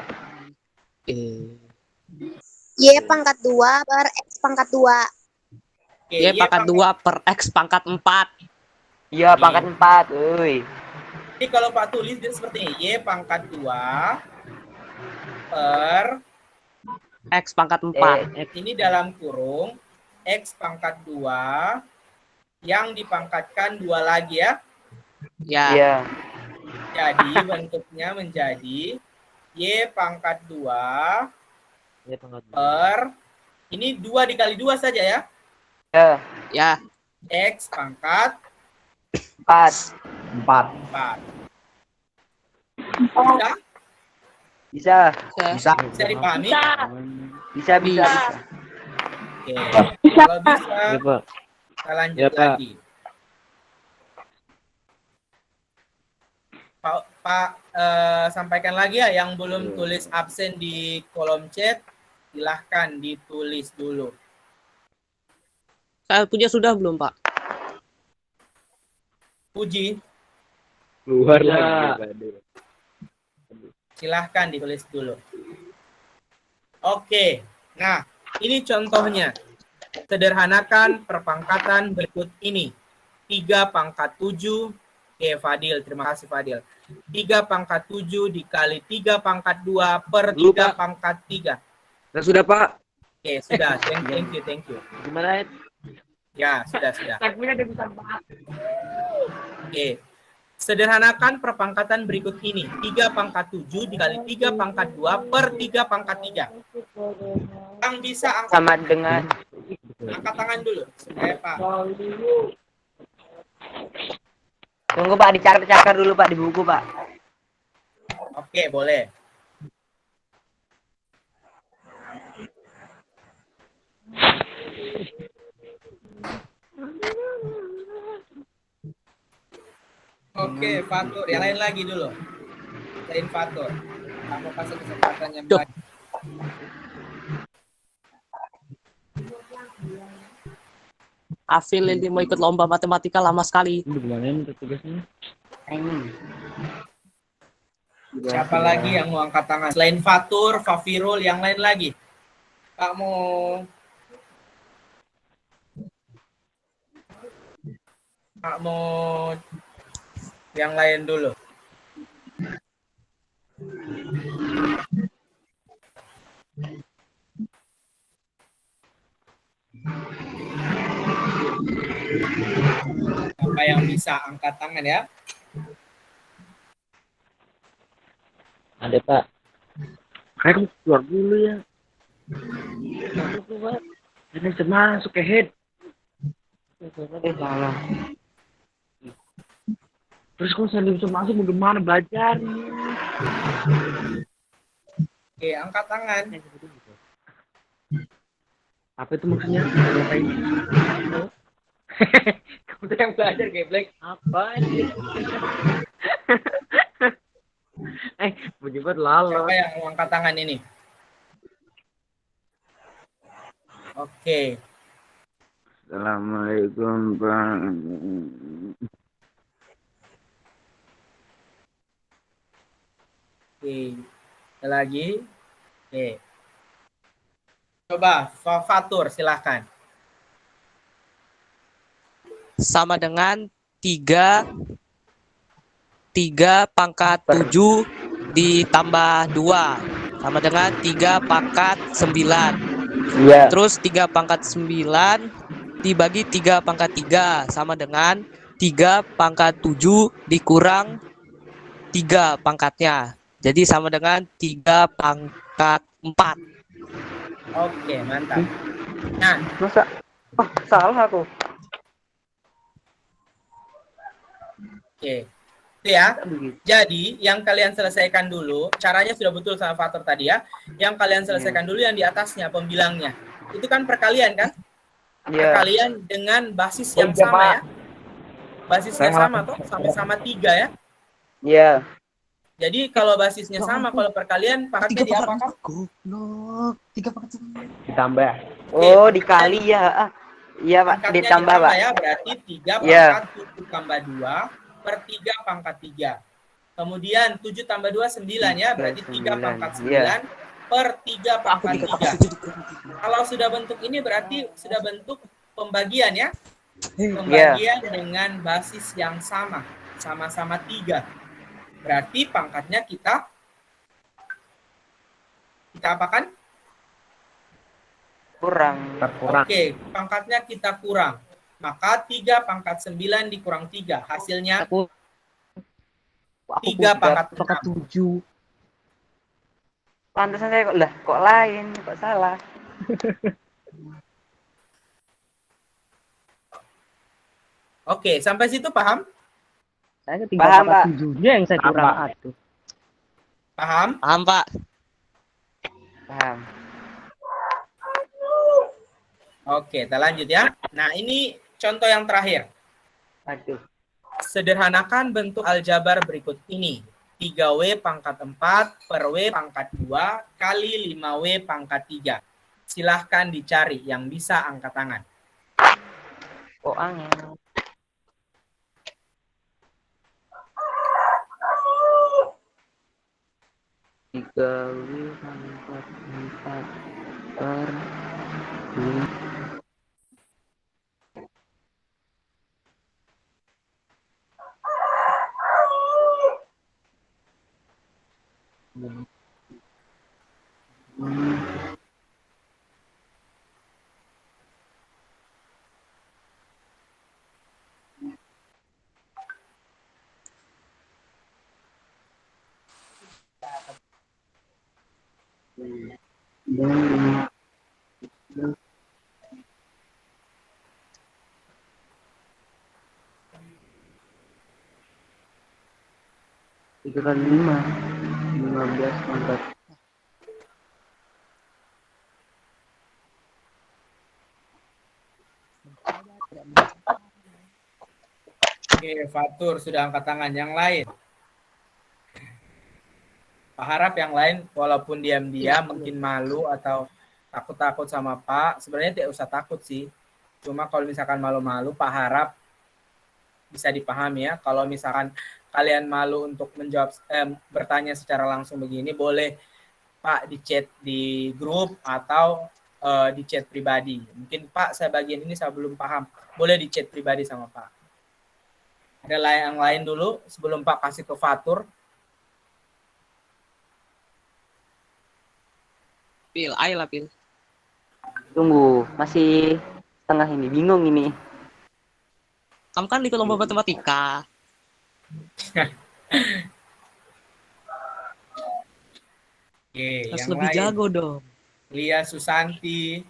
Y pangkat 2 per X pangkat 2. Oke, Y pangkat 2 per X pangkat 4. Iya, pangkat 4. Uy. Jadi kalau Pak tulis dia seperti ini. Y pangkat 2 per X pangkat 4. ini dalam kurung X pangkat 2 yang dipangkatkan 2 lagi ya. Ya. Iya. Jadi bentuknya menjadi Y pangkat 2 per ini 2 dikali 2 saja ya. Ya. Ya. X pangkat 4. 4. 4. Bisa. Bisa. Bisa dipahami? Bisa. Oke. Kalau bisa, Pak. kita lanjut Ya, Pak. lagi. Pak sampaikan lagi ya yang belum tulis absen di kolom chat, silahkan ditulis dulu. Saya punya sudah belum Pak? Puji, Keluar lagi. Silahkan ditulis dulu. Oke, nah ini contohnya. Sederhanakan perpangkatan berikut ini. 3 pangkat 7. Oke, Fadil, terima kasih Fadil. 3 pangkat 7 dikali 3 pangkat 2 per 3 pangkat 3. Sudah Pak. Oke, sudah. Thank you. Gimana? Ya, sudah. Oke. Sederhanakan perpangkatan berikut ini. 3 pangkat 7 dikali 3 pangkat 2 per 3 pangkat 3. Yang bisa angkat Sama dengan angkat tangan dulu. Supaya Pak. tunggu Pak, dicakar dulu Pak di buku Pak. Oke, boleh. Oke, Fatur. Yang lain lagi dulu. Lain Fatur. Kamu kasih kesempatan yang baik. Afil ini mau ikut lomba matematika lama sekali. Gimana minta tugasnya? Siapa lagi yang mau angkat tangan? Selain Fatur, Fafirul, yang lain lagi. Pak mau yang lain dulu. Siapa yang bisa angkat tangan ya? Ada Pak. Kayak keluar dulu ya. Ini masuk ke head. Salah. Terus kalau saya bisa masuk bagaimana belajar? Oke, angkat tangan. Apa itu maksudnya? Ngapain? Kamu tuh yang belajar geblek. Apa ini? Begitu lalu. Siapa yang mau angkat tangan ini? Oke. Assalamualaikum Pak. Oke. Ada lagi? Oke. Coba Fatur silahkan. Sama dengan 3 pangkat 7 ditambah 2 sama dengan 3 pangkat 9. Iya. Terus 3 pangkat 9 dibagi 3 pangkat 3 sama dengan 3 pangkat 7 dikurang 3 pangkatnya. Jadi sama dengan 3 pangkat 4. Oke, mantap. Nah, Masa? Oh, salah aku. oke. Itu ya. Jadi, yang kalian selesaikan dulu, caranya sudah betul sama Fatur tadi ya. Yang kalian selesaikan dulu yang di atasnya, pembilangnya. Itu kan perkalian kan? Iya. Perkalian dengan basis yang sama ya. Basisnya sama toh, sama-sama 3 ya. Iya. Jadi kalau basisnya sama, kalau perkalian pangkatnya diapakan? Goblok. 3 pangkat 9. Ditambah. Oh, dikali ya. Iya, Pak. Pangkatnya Ditambah, Pak. ya, berarti 3 Iya. pangkat 7 tambah 2 per 3 pangkat 3. Kemudian 7 tambah 2, 9 ya, berarti 3 pangkat 9 per 3 pangkat 3. Kalau sudah bentuk ini berarti sudah bentuk pembagian ya. Pembagian dengan basis yang sama. Sama-sama 3. Berarti pangkatnya kita apakan? Kurang. Oke, pangkatnya kita kurang. Maka 3 pangkat 9 dikurang 3. Hasilnya 3 pangkat 7. Pantesan saya kok lain, kok salah. Oke, sampai situ paham? Saya Paham, Pak. 7-nya yang saya kurang atuh. Paham? Paham, Pak? Paham. Oke, kita lanjut ya. Nah, ini contoh yang terakhir. Aduh. Sederhanakan bentuk aljabar berikut ini. 3W pangkat 4 per W pangkat 2 kali 5W pangkat 3. Silahkan dicari yang bisa angkat tangan. Kok angin? 3W pangkat 4 per 5. Tiga kali 5, 15 pangkat. Oke, Fatur sudah angkat tangan. Yang lain? Pak harap yang lain walaupun diam-diam mungkin malu atau takut-takut sama Pak, sebenarnya tidak usah takut sih. Cuma kalau misalkan malu-malu, Pak harap bisa dipahami ya. Kalau misalkan kalian malu untuk menjawab bertanya secara langsung begini, boleh Pak di chat di grup atau di chat pribadi. Mungkin Pak saya bagian ini saya belum paham, boleh di chat pribadi sama Pak. Ada yang lain dulu sebelum Pak kasih ke Fatur. Pil, ayolah Pil. Tunggu, masih setengah ini, bingung ini. Kamu kan ikut lomba matematika. Oke, Harus yang lebih lain. jago dong. Lia Susanti.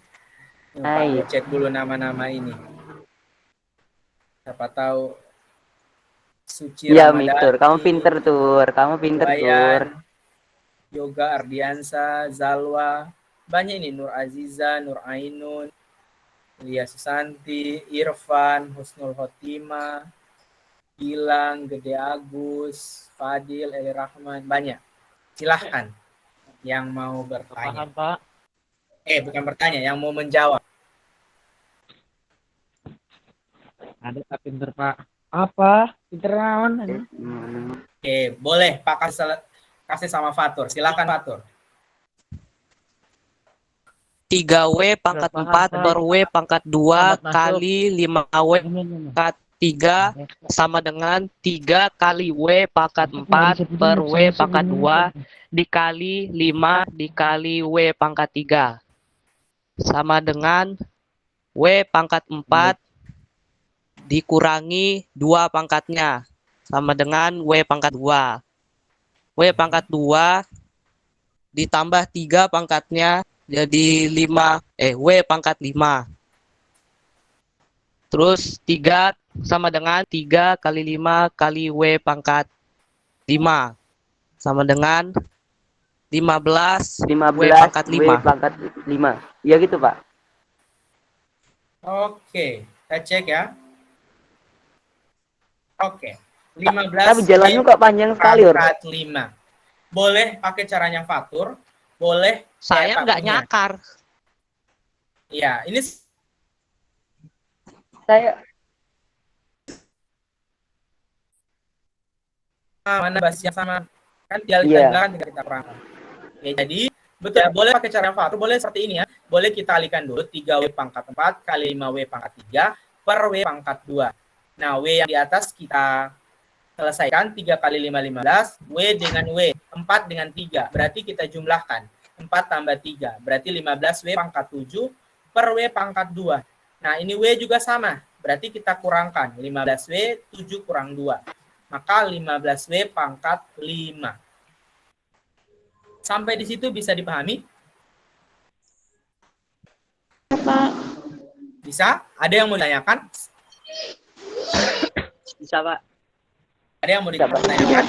Hai. Pak cek dulu nama-nama ini. Siapa tahu Suci Iya, Ramadhani, Mitur. Kamu pinter, Tur. Kamu pinter, Tur. Wayan, Yoga Ardiansa, Zalwa. Banyak ini, Nur Aziza, Nur Ainun, Lia Susanti, Irfan, Husnul Khotimah, Gilang, Gede Agus, Fadil, Eli Rahman. Banyak. Silahkan yang mau bertanya. Paham, Pak. Bukan bertanya, yang mau menjawab. Ada tak pinter, Pak. Apa? Pinter naon? Boleh Pak kasih sama Fatur. Silakan Fatur. 3W pangkat Paham, 4 Pak. per W pangkat 2 Selamat masuk. kali 5W pangkat 3 sama dengan 3 kali W pangkat 4 per W pangkat 2 dikali 5 dikali W pangkat 3 sama dengan W pangkat 4 dikurangi 2 pangkatnya sama dengan W pangkat 2. W pangkat 2 ditambah 3 pangkatnya jadi 5 W pangkat 5. Terus 3 sama dengan 3 kali 5 kali W pangkat 5 sama dengan 15 W pangkat 5. W pangkat 5. Iya gitu, Pak. Oke, kita cek ya. Oke. 15 Tapi jalannya kok panjang sekali, Or. pangkat 5. Boleh pakai caranya Fatur, boleh Saya kayak nggak Pak punya. nyakar. Iya, ini Saya mana bahas yang sama kan tinggal Iya. kita bilang tinggal kita perangkan. Ya, jadi betul boleh pakai cara Fatur, boleh seperti ini ya. Boleh kita alihkan dulu 3W pangkat 4 kali 5W pangkat 3 per W pangkat 2. Nah, W yang di atas kita selesaikan 3 kali 5, 15. W dengan W, 4 dengan 3. Berarti kita jumlahkan. 4 tambah 3. Berarti 15W pangkat 7 per W pangkat 2. Nah, ini W juga sama. Berarti kita kurangkan. 15W, 7 kurang 2. Maka 15W pangkat 5. Sampai di situ bisa dipahami? Bisa? Ada yang mau ditanyakan? Bisa, Pak. Ada yang mau ditanyakan?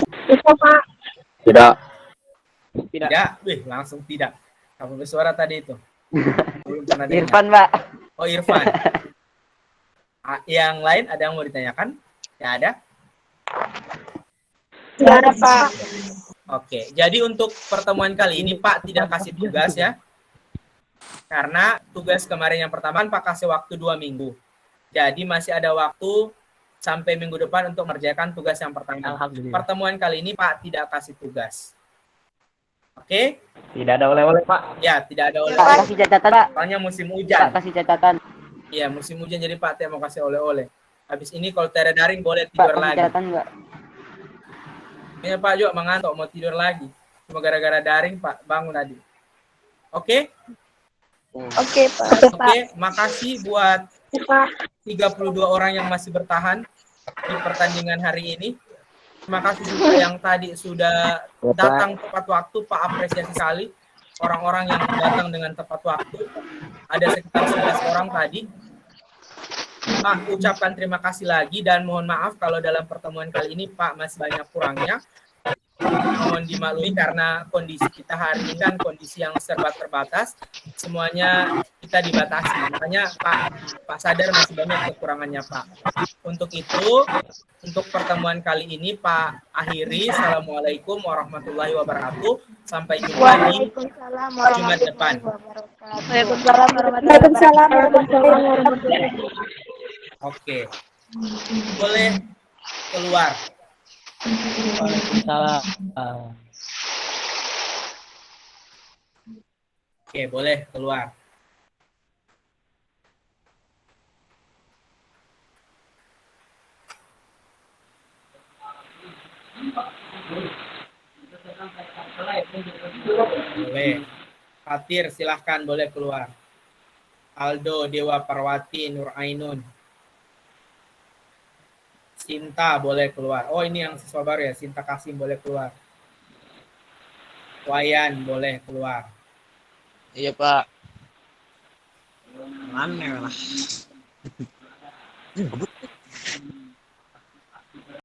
Tidak. Tidak? Wih, langsung tidak. Apa bersuara tadi itu? Belum pernah dengar. Irfan, Pak. Oh, Irfan. Yang lain ada yang mau ditanyakan? Ya ada? Ada, Pak. Oke, jadi untuk pertemuan kali ini Pak tidak kasih tugas ya. Karena tugas kemarin yang pertama Pak kasih waktu 2 minggu. Jadi masih ada waktu sampai minggu depan untuk mengerjakan tugas yang pertama. Alhamdulillah. Pertemuan kali ini Pak tidak kasih tugas. Oke? Tidak ada oleh-oleh, Pak. Ya, tidak ada Pak, oleh-oleh. kasih catatan, Pak. Soalnya musim Pak, hujan. kasih catatan. Iya, musim hujan jadi Pak Teh mau kasih oleh-oleh. Habis ini kalau tiada daring boleh Pak, tidur kasih lagi. catatan enggak? Ini Pak juga mengantuk mau tidur lagi. Cuma gara-gara daring Pak bangun tadi. Oke? Oke, Pak. Oke, makasih buat 32 orang yang masih bertahan di pertandingan hari ini. Terima kasih juga yang tadi sudah datang tepat waktu, Pak, apresiasi sekali. Orang-orang yang datang dengan tepat waktu. Ada sekitar 11 orang tadi. Pak, ucapkan terima kasih lagi dan mohon maaf kalau dalam pertemuan kali ini Pak masih banyak kurangnya. Mohon dimaklumi karena kondisi kita hari ini kan kondisi yang serba terbatas. Semuanya kita dibatasi. Makanya Pak sadar masih banyak kekurangannya Pak. Untuk itu, untuk pertemuan kali ini Pak akhiri. Assalamualaikum warahmatullahi wabarakatuh. Sampai jumpa di Jumat depan. Waalaikumsalam warahmatullahi wabarakatuh. Oke. Boleh keluar. Waalaikumsalam. Oke, boleh keluar. Boleh. Fatir, silahkan boleh keluar. Aldo, Dewa Parwati, Nur Ainun. Sinta boleh keluar. Oh, ini yang siswa baru ya. Sinta Kasim boleh keluar. Wayan boleh keluar. Iya, Pak. Mana lah.